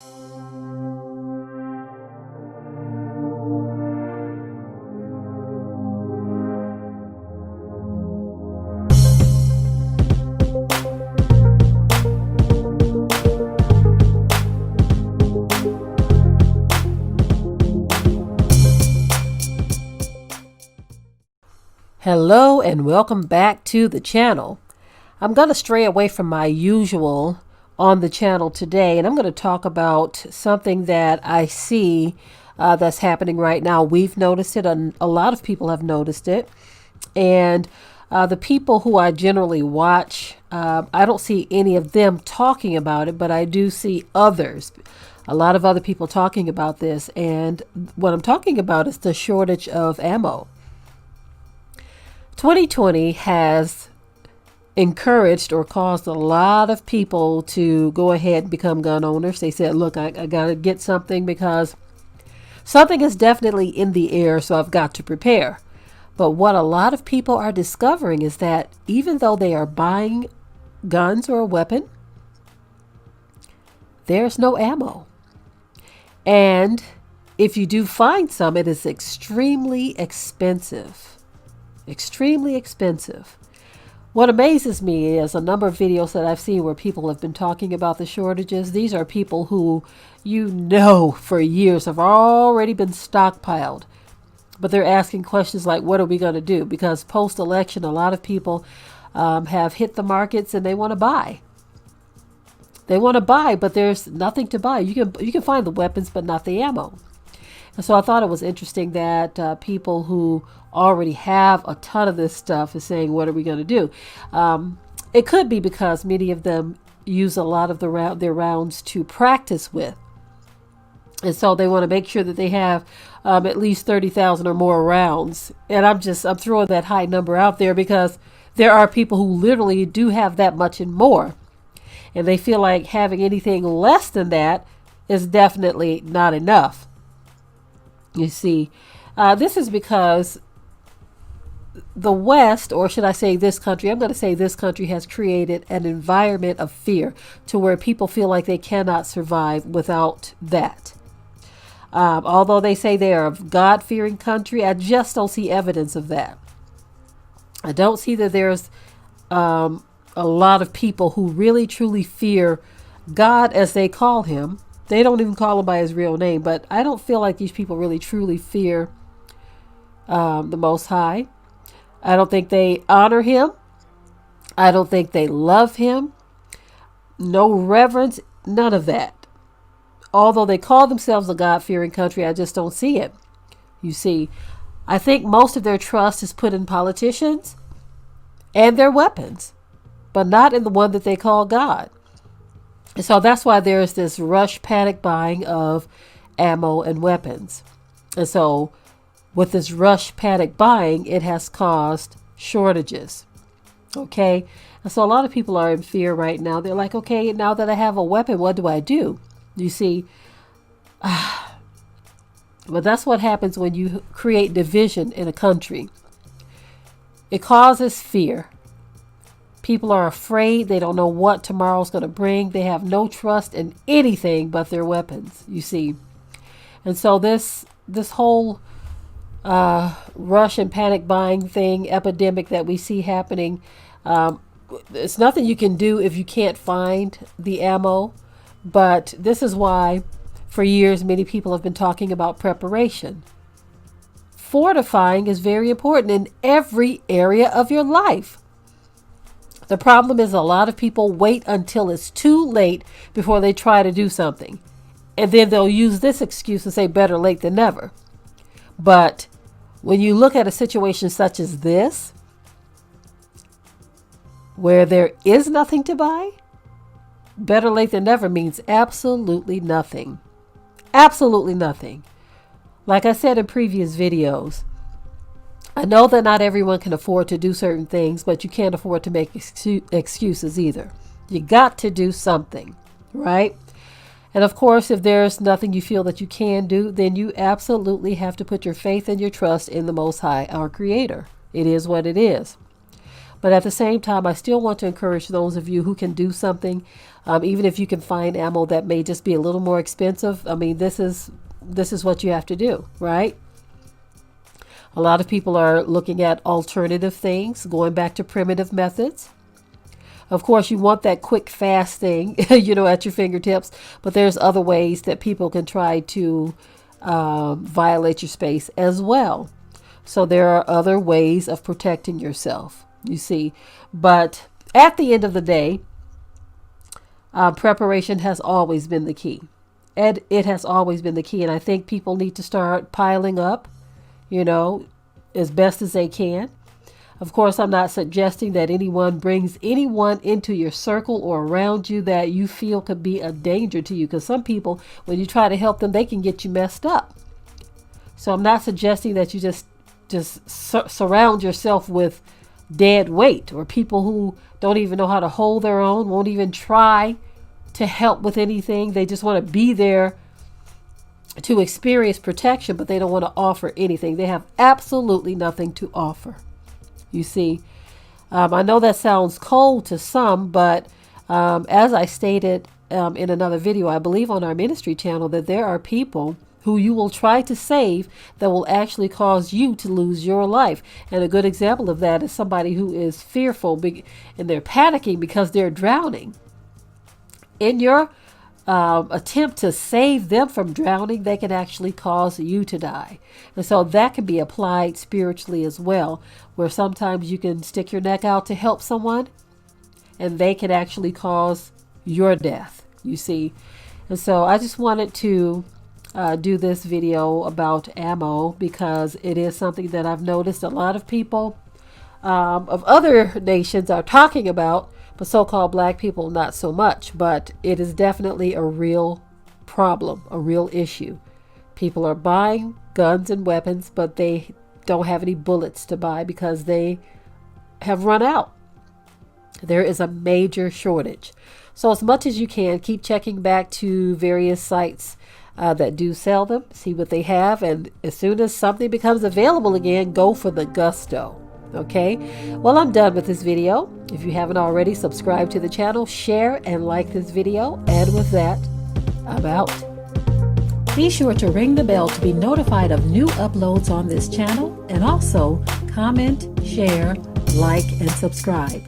Hello and welcome back to the channel. I'm going to stray away from my usual on the channel today, and I'm going to talk about something that I see that's happening right now. We've noticed it, and a lot of people have noticed it. And the people who I generally watch, I don't see any of them talking about it, but I do see others. A lot of other people talking about this. And what I'm talking about is the shortage of ammo. 2020 has encouraged or caused a lot of people to go ahead and become gun owners. They said, look, I got to get something because something is definitely in the air, so I've got to prepare. But what a lot of people are discovering is that even though they are buying guns or a weapon, there's no ammo. And if you do find some, it is extremely expensive. Extremely expensive. What amazes me is a number of videos that I've seen where people have been talking about the shortages. These are people who, for years have already been stockpiled. But they're asking questions like, what are we going to do? Because post-election, a lot of people have hit the markets and they want to buy. They want to buy, but there's nothing to buy. You can find the weapons, but not the ammo. And so I thought it was interesting that people who already have a ton of this stuff is saying, what are we going to do? It could be because many of them use a lot of their rounds to practice with. And so they want to make sure that they have at least 30,000 or more rounds. And I'm throwing that high number out there because there are people who literally do have that much and more. And they feel like having anything less than that is definitely not enough. You see, this is because the West, or should I say this country, I'm going to say this country has created an environment of fear to where people feel like they cannot survive without that. Although they say they are a God-fearing country, I just don't see evidence of that. I don't see that there's a lot of people who really truly fear God as they call him. They don't even call him by his real name, but I don't feel like these people really truly fear the Most High. I don't think they honor him. I don't think they love him. No reverence, none of that. Although they call themselves a God-fearing country, I just don't see it. You see, I think most of their trust is put in politicians and their weapons, but not in the one that they call God. And so that's why there's this rush panic buying of ammo and weapons. And so with this rush panic buying, it has caused shortages. Okay. And so a lot of people are in fear right now. They're like, okay, now that I have a weapon, what do I do? You see, but that's what happens when you create division in a country. It causes fear. People are afraid. They don't know what tomorrow's going to bring. They have no trust in anything but their weapons, you see. And so this whole rush and panic buying thing, epidemic that we see happening, it's nothing you can do if you can't find the ammo. But this is why, for years, many people have been talking about preparation. Fortifying is very important in every area of your life. The problem is a lot of people wait until it's too late before they try to do something. And then they'll use this excuse and say better late than never. But when you look at a situation such as this, where there is nothing to buy, better late than never means absolutely nothing. Absolutely nothing. Like I said in previous videos, I know that not everyone can afford to do certain things, but you can't afford to make excuses either. You got to do something, right? And of course, if there's nothing you feel that you can do, then you absolutely have to put your faith and your trust in the Most High, our Creator. It is what it is. But at the same time, I still want to encourage those of you who can do something, even if you can find ammo that may just be a little more expensive. I mean, this is what you have to do, right? A lot of people are looking at alternative things, going back to primitive methods. Of course, you want that quick, fast thing, at your fingertips. But there's other ways that people can try to violate your space as well. So there are other ways of protecting yourself, you see. But at the end of the day, preparation has always been the key. And it has always been the key. And I think people need to start piling up, as best as they can. Of course, I'm not suggesting that anyone brings anyone into your circle or around you that you feel could be a danger to you. Because some people, when you try to help them, they can get you messed up. So I'm not suggesting that you just surround yourself with dead weight or people who don't even know how to hold their own, won't even try to help with anything. They just want to be there to experience protection, but they don't want to offer anything. They have absolutely nothing to offer. You see, I know that sounds cold to some, but as I stated in another video, I believe on our ministry channel, that there are people who you will try to save that will actually cause you to lose your life. And a good example of that is somebody who is fearful and they're panicking because they're drowning. In your attempt to save them from drowning, they can actually cause you to die. And so that can be applied spiritually as well, where sometimes you can stick your neck out to help someone and they can actually cause your death, you see. And so I just wanted to do this video about ammo because it is something that I've noticed a lot of people of other nations are talking about, but so-called black people not so much. But it is definitely a real problem, a real issue. People are buying guns and weapons, but they don't have any bullets to buy because they have run out. There is a major shortage. So as much as you can, keep checking back to various sites that do sell them, see what they have, and as soon as something becomes available again, go for the gusto. Okay, well, I'm done with this video. If you haven't already, subscribe to the channel, share and like this video, and with that, I'm out. Be sure to ring the bell to be notified of new uploads on this channel, and also comment, share, like, and subscribe.